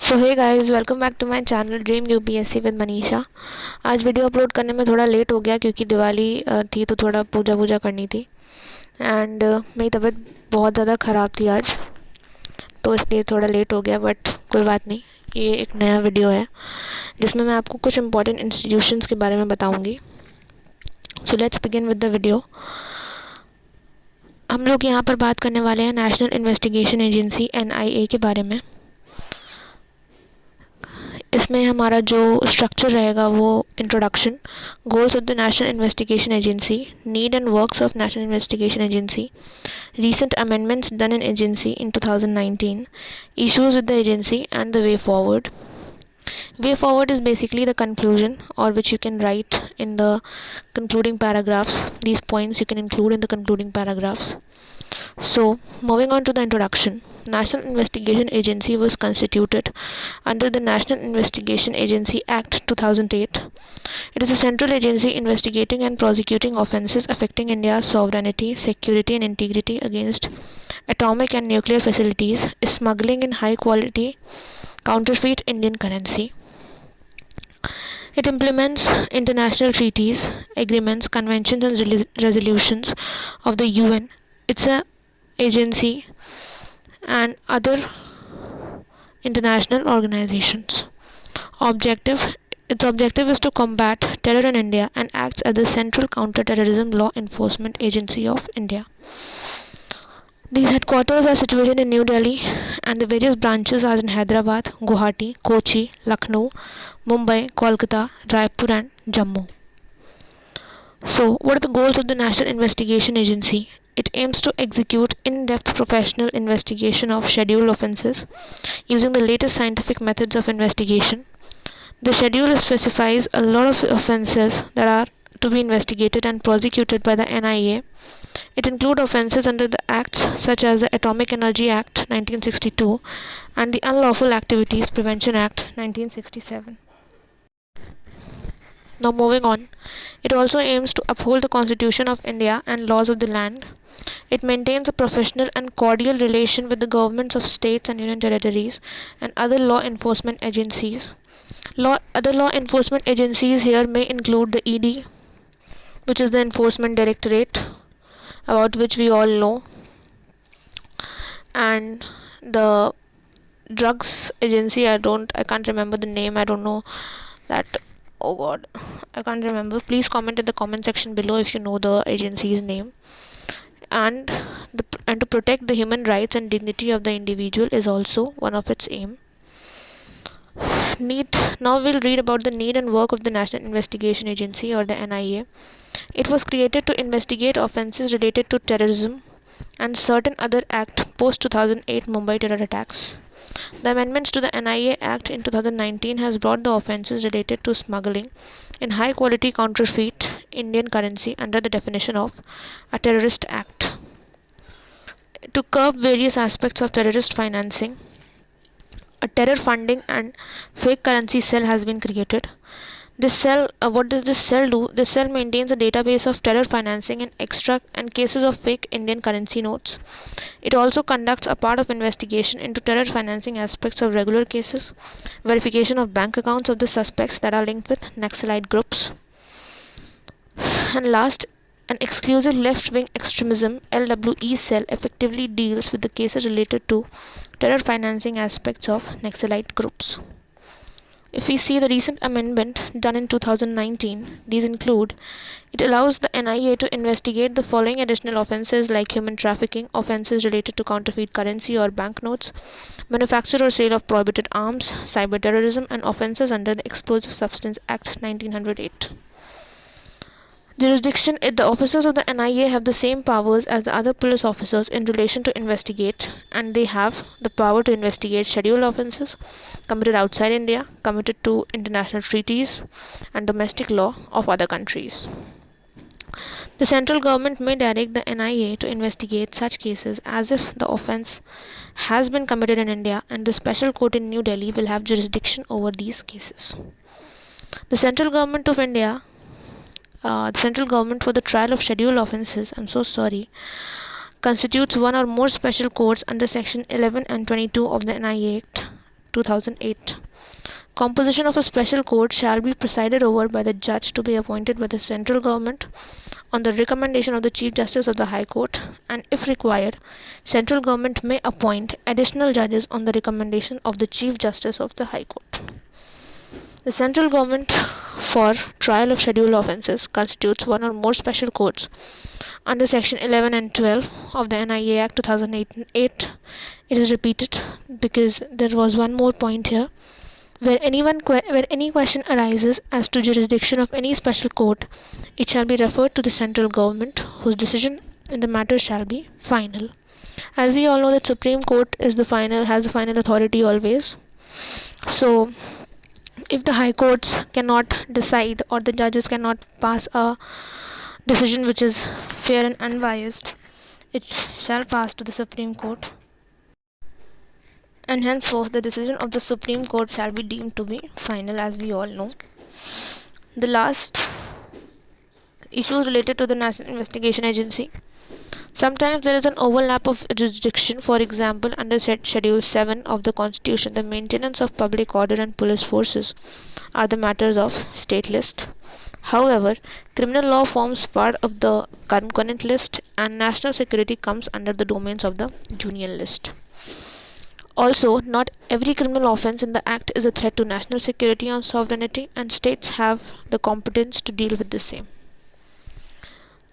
So hey guys, welcome back to my channel dream UPSC with Manisha. आज video upload करने में थोड़ा late हो गया क्योंकि दिवाली थी तो थोड़ा पूजा वूजा करनी थी एंड मेरी तबीयत बहुत ज़्यादा ख़राब थी आज, तो इसलिए थोड़ा लेट हो गया। बट कोई बात नहीं, ये एक नया वीडियो है जिसमें मैं आपको कुछ इंपॉर्टेंट इंस्टीट्यूशंस के बारे में बताऊँगी। So let's begin with the video. हम लोग यहाँ पर बात करने वाले हैं नेशनल इन्वेस्टिगेशन एजेंसी NIA के बारे में। इसमें हमारा जो स्ट्रक्चर रहेगा वो introduction, goals of the national investigation agency, need and works of national investigation agency, recent amendments done in agency in 2019, issues with the agency and the way forward. Way forward is basically the conclusion, or which you can write in the concluding paragraphs. These points you can include in the concluding paragraphs. So, moving on to the introduction. National Investigation Agency was constituted under the National Investigation Agency Act 2008. It is a central agency investigating and prosecuting offences affecting India's sovereignty, security and integrity against atomic and nuclear facilities, smuggling in high quality counterfeit Indian currency. It implements international treaties, agreements, conventions and resolutions of the UN. It's an agency and other international organizations. Its objective is to combat terror in India and acts as the central counter-terrorism law enforcement agency of India. These headquarters are situated in New Delhi and the various branches are in Hyderabad, Guwahati, Kochi, Lucknow, Mumbai, Kolkata, Raipur and Jammu. So, what are the goals of the National Investigation Agency? It aims to execute in-depth professional investigation of scheduled offences using the latest scientific methods of investigation. The schedule specifies a lot of offences that are to be investigated and prosecuted by the NIA. It includes offences under the acts such as the Atomic Energy Act 1962 and the Unlawful Activities Prevention Act 1967. Now moving on, it also aims to uphold the Constitution of India and laws of the land. It maintains a professional and cordial relation with the governments of states and union territories and other law enforcement agencies. Other law enforcement agencies here may include the ED, which is the Enforcement Directorate, about which we all know, and the drugs agency. I can't remember the name. I don't know that. Oh god, I can't remember. Please comment in the comment section below if you know the agency's name. And to protect the human rights and dignity of the individual is also one of its aim. Now we'll read about the need and work of the National Investigation Agency, or the NIA. It was created to investigate offences related to terrorism and certain other act post 2008 Mumbai terror attacks. The amendments to the NIA Act in 2019 has brought the offences related to smuggling in high quality counterfeit Indian currency under the definition of a terrorist act. To curb various aspects of terrorist financing, a terror funding and fake currency cell has been created. This cell, what does this cell do? This cell maintains a database of terror financing and extract and cases of fake Indian currency notes. It also conducts a part of investigation into terror financing aspects of regular cases, verification of bank accounts of the suspects that are linked with Naxalite groups. And last, an exclusive left-wing extremism LWE cell effectively deals with the cases related to terror financing aspects of Naxalite groups. If we see the recent amendment done in 2019, these include: it allows the NIA to investigate the following additional offences like human trafficking, offences related to counterfeit currency or banknotes, manufacture or sale of prohibited arms, cyber terrorism, and offences under the Explosive Substance Act 1908. Jurisdiction: the officers of the NIA have the same powers as the other police officers in relation to investigate, and they have the power to investigate scheduled offences committed outside India, committed to international treaties and domestic law of other countries. The central government may direct the NIA to investigate such cases as if the offence has been committed in India, and the special court in New Delhi will have jurisdiction over these cases. The central government of India the central government for the trial of scheduled offences, constitutes one or more special courts under section 11 and 22 of the NIA Act 2008. Composition of a special court shall be presided over by the judge to be appointed by the central government on the recommendation of the Chief Justice of the High Court, and if required, central government may appoint additional judges on the recommendation of the Chief Justice of the High Court. The central government for trial of scheduled offences constitutes one or more special courts under Section 11 and 12 of the NIA Act 2008. It is repeated because there was one more point here. Where any question arises as to jurisdiction of any special court, it shall be referred to the central government, whose decision in the matter shall be final. As we all know that Supreme Court has the final authority always. So if the high courts cannot decide or the judges cannot pass a decision which is fair and unbiased, it shall pass to the Supreme Court, and henceforth the decision of the Supreme Court shall be deemed to be final, as we all know. The last issues related to the National Investigation Agency. Sometimes there is an overlap of jurisdiction. For example, under Schedule 7 of the Constitution, the maintenance of public order and police forces are the matters of state list. However, criminal law forms part of the concurrent list, and national security comes under the domains of the union list. Also, not every criminal offence in the Act is a threat to national security and sovereignty, and states have the competence to deal with the same.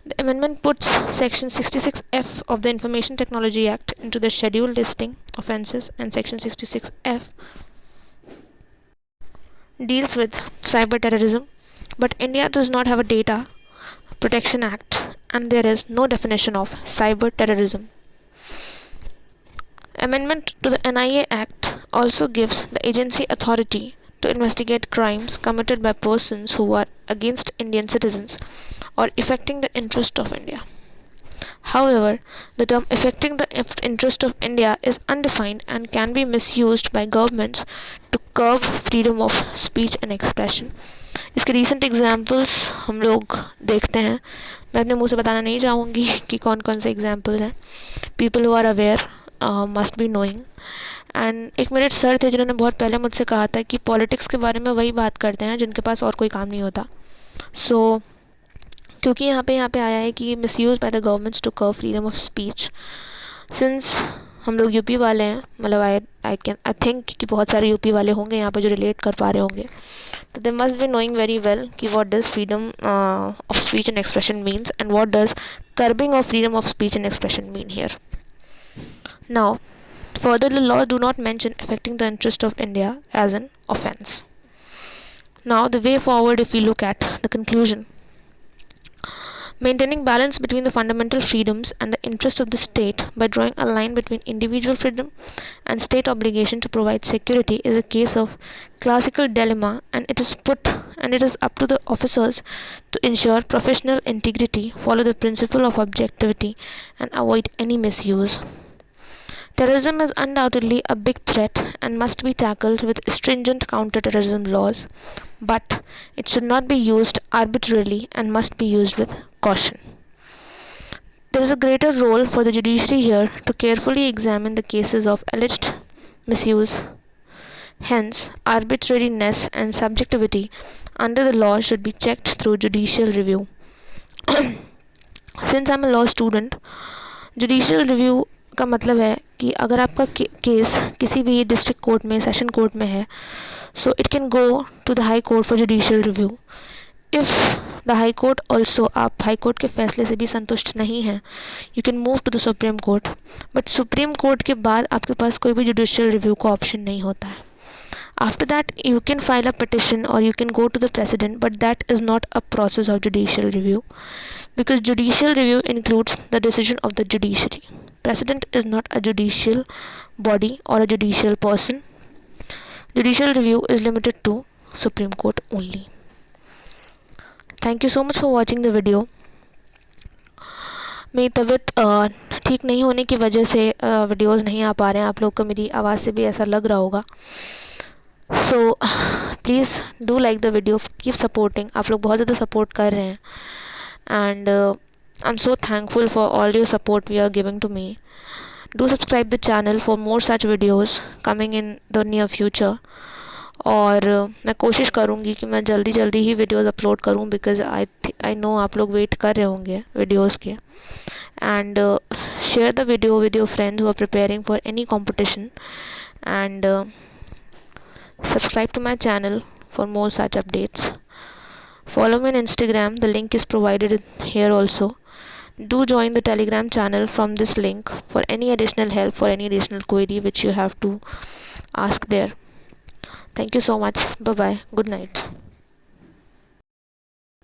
The amendment puts Section 66F of the Information Technology Act into the schedule listing offences, and Section 66F deals with cyber terrorism, but India does not have a Data Protection Act, and there is no definition of cyber terrorism. Amendment to the NIA Act also gives the agency authority to investigate crimes committed by persons who are against Indian citizens or affecting the interest of India. However, the term affecting the interest of India is undefined and can be misused by governments to curb freedom of speech and expression. इसके recent examples हम लोग देखते हैं. मैं अपने मुंह से बताना नहीं चाहूँगी कि कौन कौन से examples हैं. People who are aware must be knowing. And एक मेरे सर थे जिन्होंने बहुत पहले मुझसे कहा था कि पॉलिटिक्स के बारे में वही बात करते हैं जिनके पास और कोई काम नहीं होता. सो क्योंकि यहाँ पे आया है कि misuse by the governments to curb freedom of speech. Since हम लोग यूपी वाले हैं, मतलब आई थिंक कि बहुत सारे यूपी वाले होंगे यहाँ पे जो रिलेट कर पा रहे होंगे, तो they must be knowing very well कि what does freedom of speech and expression means and what does curbing of freedom of speech and expression mean here. Now further, the laws do not mention affecting the interest of India as an offence. Now, the way forward, if we look at the conclusion, maintaining balance between the fundamental freedoms and the interests of the state by drawing a line between individual freedom and state obligation to provide security is a case of classical dilemma, and it is up to the officers to ensure professional integrity, follow the principle of objectivity, and avoid any misuse. Terrorism is undoubtedly a big threat and must be tackled with stringent counter-terrorism laws, but it should not be used arbitrarily and must be used with caution. There is a greater role for the judiciary here to carefully examine the cases of alleged misuse. Hence, arbitrariness and subjectivity under the law should be checked through judicial review. Since I'm a law student, judicial review का मतलब है कि अगर आपका case किसी भी district court में, session court में है, so it can go to the high court for judicial review. If the high court also, आप हाई कोर्ट के फैसले से भी संतुष्ट नहीं हैं, you can move to the supreme court. But supreme court के बाद आपके पास कोई भी जुडिशियल रिव्यू का ऑप्शन नहीं होता है. After that, you can file a petition or you can go to the president, but that is not a process of judicial review, because judicial review includes the decision of the judiciary. President is not a judicial body or a judicial person. Judicial review is limited to Supreme Court only. Thank you so much for watching the video. मेरी तबीयत ठीक नहीं होने की वजह से videos नहीं आ पा रहे हैं. आप लोग को मेरी आवाज़ से भी ऐसा लग रहा होगा. So please do like the video, keep supporting. आप लोग बहुत ज़्यादा सपोर्ट कर रहे हैं and I am so thankful for all your support we are giving to me. Do subscribe the channel for more such videos coming in the near future. और मैं कोशिश करूँगी कि मैं जल्दी जल्दी ही वीडियोस अपलोड करूँ, बिकॉज आई नो आप लोग वेट कर रहे होंगे वीडियोस के. And share the video with your friends who are preparing for any competition, and subscribe to my channel for more such updates. Follow me on Instagram, the link is provided here also. Do join the Telegram channel from this link for any additional help, for any additional query which you have to ask there. Thank you so much. Bye bye. Good night.